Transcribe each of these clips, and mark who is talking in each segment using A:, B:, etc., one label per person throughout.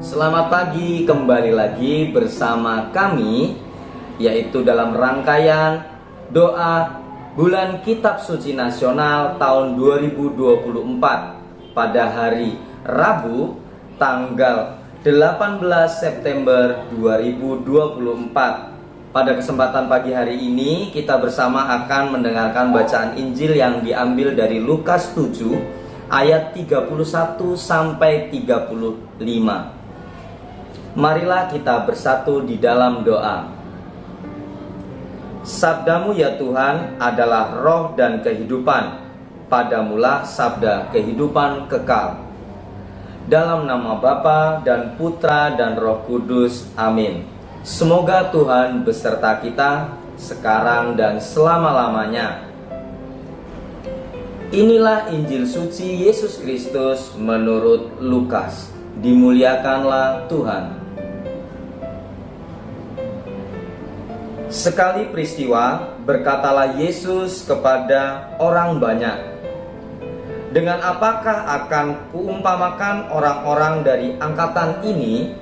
A: Selamat pagi, kembali lagi bersama kami, yaitu dalam rangkaian doa Bulan Kitab Suci Nasional tahun 2024 pada hari Rabu tanggal 18 September 2024. Pada kesempatan pagi hari ini kita bersama akan mendengarkan bacaan Injil yang diambil dari Lukas 7 ayat 31 sampai 35. Marilah kita bersatu di dalam doa. Sabdamu ya Tuhan adalah roh dan kehidupan. Padamulah sabda kehidupan kekal. Dalam nama Bapa dan Putra dan Roh Kudus. Amin. Semoga Tuhan beserta kita sekarang dan selama-lamanya. Inilah Injil suci Yesus Kristus menurut Lukas. Dimuliakanlah Tuhan. Sekali peristiwa, berkatalah Yesus kepada orang banyak, "Dengan apakah akan kuumpamakan orang-orang dari angkatan ini?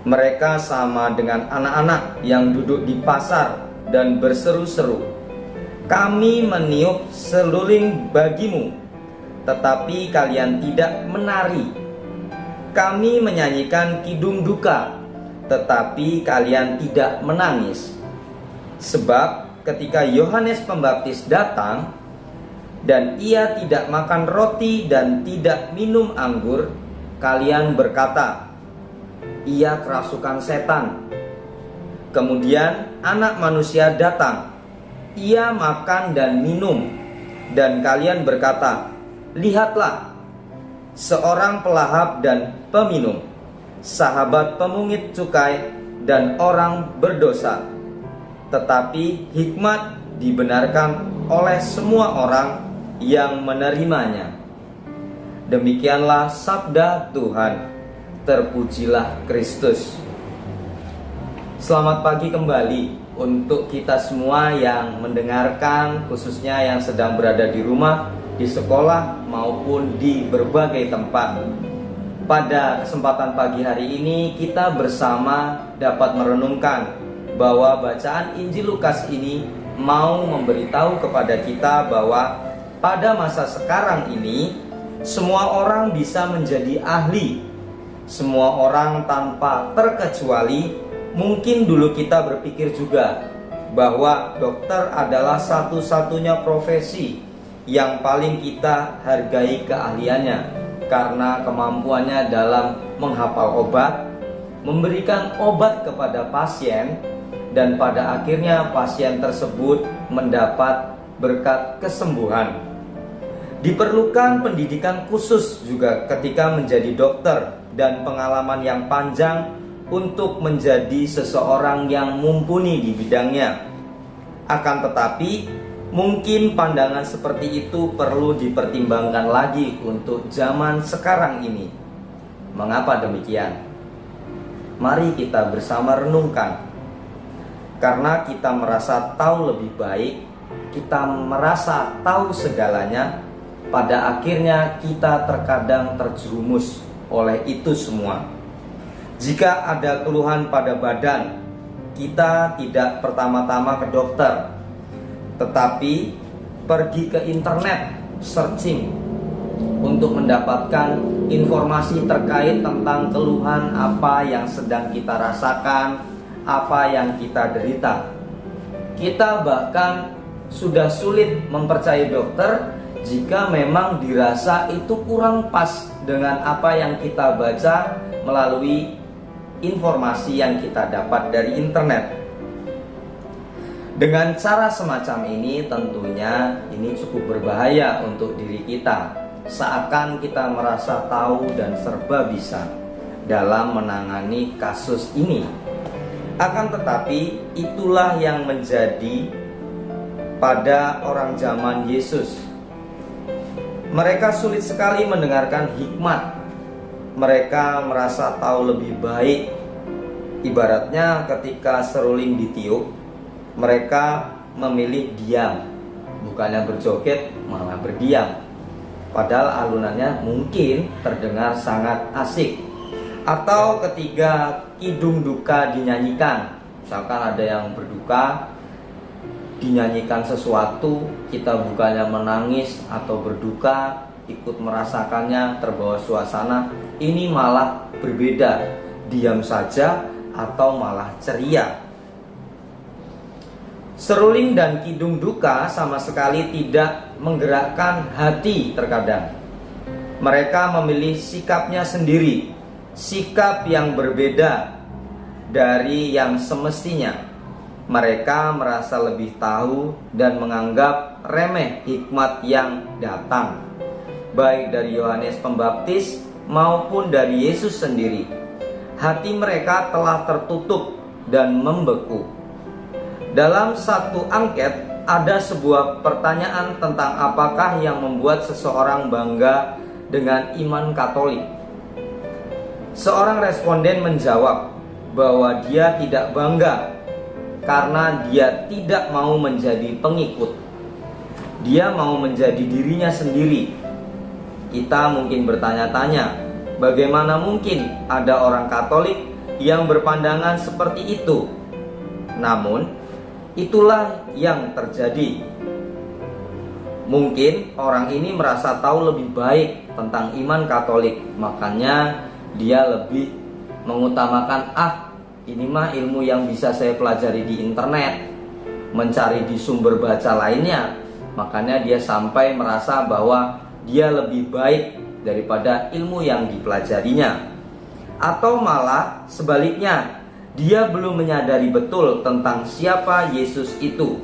A: Mereka sama dengan anak-anak yang duduk di pasar dan berseru-seru, 'Kami meniup seruling bagimu, tetapi kalian tidak menari. Kami menyanyikan kidung duka, tetapi kalian tidak menangis.' Sebab ketika Yohanes Pembaptis datang, dan ia tidak makan roti dan tidak minum anggur, kalian berkata, 'Ia kerasukan setan.' Kemudian Anak Manusia datang, ia makan dan minum, dan kalian berkata, 'Lihatlah, seorang pelahap dan peminum, sahabat pemungit cukai dan orang berdosa.' Tetapi hikmat dibenarkan oleh semua orang yang menerimanya." Demikianlah sabda Tuhan. Terpujilah Kristus. Selamat pagi kembali untuk kita semua yang mendengarkan, khususnya yang sedang berada di rumah, di sekolah, maupun di berbagai tempat. Pada kesempatan pagi hari ini kita bersama dapat merenungkan bahwa bacaan Injil Lukas ini mau memberitahu kepada kita bahwa pada masa sekarang ini semua orang bisa menjadi ahli. Semua orang tanpa terkecuali. Mungkin dulu kita berpikir juga bahwa dokter adalah satu-satunya profesi yang paling kita hargai keahliannya, karena kemampuannya dalam menghafal obat, memberikan obat kepada pasien, dan pada akhirnya pasien tersebut mendapat berkat kesembuhan. Diperlukan pendidikan khusus juga ketika menjadi dokter dan pengalaman yang panjang untuk menjadi seseorang yang mumpuni di bidangnya. Akan tetapi, mungkin pandangan seperti itu perlu dipertimbangkan lagi untuk zaman sekarang ini. Mengapa demikian? Mari kita bersama renungkan. Karena kita merasa tahu lebih baik, kita merasa tahu segalanya, pada akhirnya kita terkadang terjerumus oleh itu semua. Jika ada keluhan pada badan, kita tidak pertama-tama ke dokter, tetapi pergi ke internet, searching untuk mendapatkan informasi terkait tentang keluhan apa yang sedang kita rasakan, apa yang kita derita. Kita bahkan sudah sulit mempercayai dokter jika memang dirasa itu kurang pas dengan apa yang kita baca melalui informasi yang kita dapat dari internet. Dengan cara semacam ini tentunya ini cukup berbahaya untuk diri kita, seakan kita merasa tahu dan serba bisa dalam menangani kasus ini. Akan tetapi itulah yang menjadi pada orang zaman Yesus. Mereka sulit sekali mendengarkan hikmat. Mereka merasa tahu lebih baik. Ibaratnya ketika seruling ditiup, mereka memilih diam. Bukannya berjoget, malah berdiam. Padahal alunannya mungkin terdengar sangat asik. Atau ketika kidung duka dinyanyikan, misalkan ada yang berduka, dinyanyikan sesuatu, kita bukannya menangis atau berduka, ikut merasakannya, terbawa suasana, ini malah berbeda, diam saja atau malah ceria. Seruling dan kidung duka sama sekali tidak menggerakkan hati terkadang. Mereka memilih sikapnya sendiri, sikap yang berbeda dari yang semestinya. Mereka merasa lebih tahu dan menganggap remeh hikmat yang datang, baik dari Yohanes Pembaptis maupun dari Yesus sendiri. Hati mereka telah tertutup dan membeku. Dalam satu angket ada sebuah pertanyaan tentang apakah yang membuat seseorang bangga dengan iman Katolik. Seorang responden menjawab bahwa dia tidak bangga karena dia tidak mau menjadi pengikut. Dia mau menjadi dirinya sendiri. Kita mungkin bertanya-tanya, bagaimana mungkin ada orang Katolik yang berpandangan seperti itu? Namun, itulah yang terjadi. Mungkin orang ini merasa tahu lebih baik tentang iman Katolik, makanya dia lebih mengutamakan, ini mah ilmu yang bisa saya pelajari di internet, mencari di sumber baca lainnya. Makanya dia sampai merasa bahwa dia lebih baik daripada ilmu yang dipelajarinya. Atau malah sebaliknya, dia belum menyadari betul tentang siapa Yesus itu.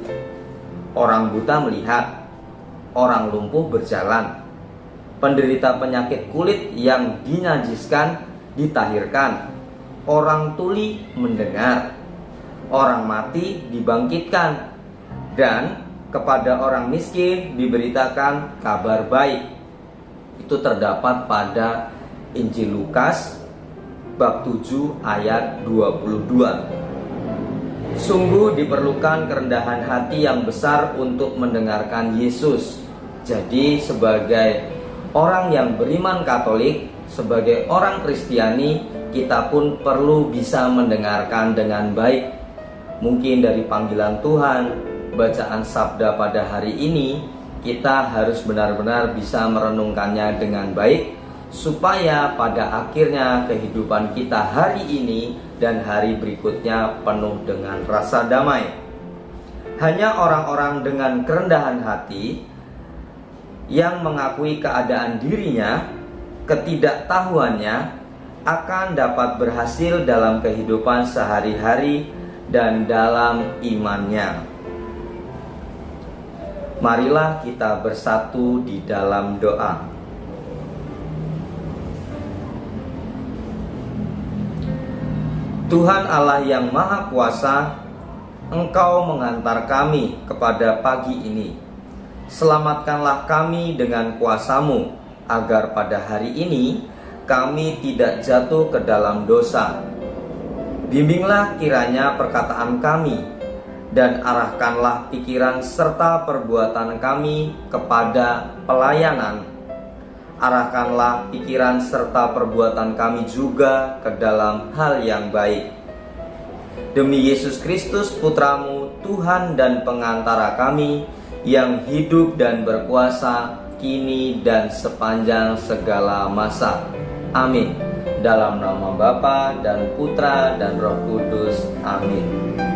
A: Orang buta melihat, orang lumpuh berjalan, penderita penyakit kulit yang dinajiskan ditahirkan, orang tuli mendengar, orang mati dibangkitkan, dan kepada orang miskin diberitakan kabar baik. Itu terdapat pada Injil Lukas bab 7 ayat 22. Sungguh diperlukan kerendahan hati yang besar untuk mendengarkan Yesus. Jadi sebagai orang yang beriman Katolik, sebagai orang Kristiani, kita pun perlu bisa mendengarkan dengan baik. Mungkin dari panggilan Tuhan, bacaan sabda pada hari ini, kita harus benar-benar bisa merenungkannya dengan baik, supaya pada akhirnya kehidupan kita hari ini dan hari berikutnya penuh dengan rasa damai. Hanya orang-orang dengan kerendahan hati yang mengakui keadaan dirinya, ketidaktahuannya, akan dapat berhasil dalam kehidupan sehari-hari dan dalam imannya. Marilah kita bersatu di dalam doa. Tuhan Allah yang Maha Kuasa, Engkau mengantar kami kepada pagi ini. Selamatkanlah kami dengan kuasa-Mu, agar pada hari ini kami tidak jatuh ke dalam dosa. Bimbinglah kiranya perkataan kami, dan arahkanlah pikiran serta perbuatan kami kepada pelayanan. Arahkanlah pikiran serta perbuatan kami juga ke dalam hal yang baik. Demi Yesus Kristus Putra-Mu, Tuhan dan pengantara kami, yang hidup dan berkuasa kini dan sepanjang segala masa. Amin. Dalam nama Bapa dan Putra dan Roh Kudus. Amin.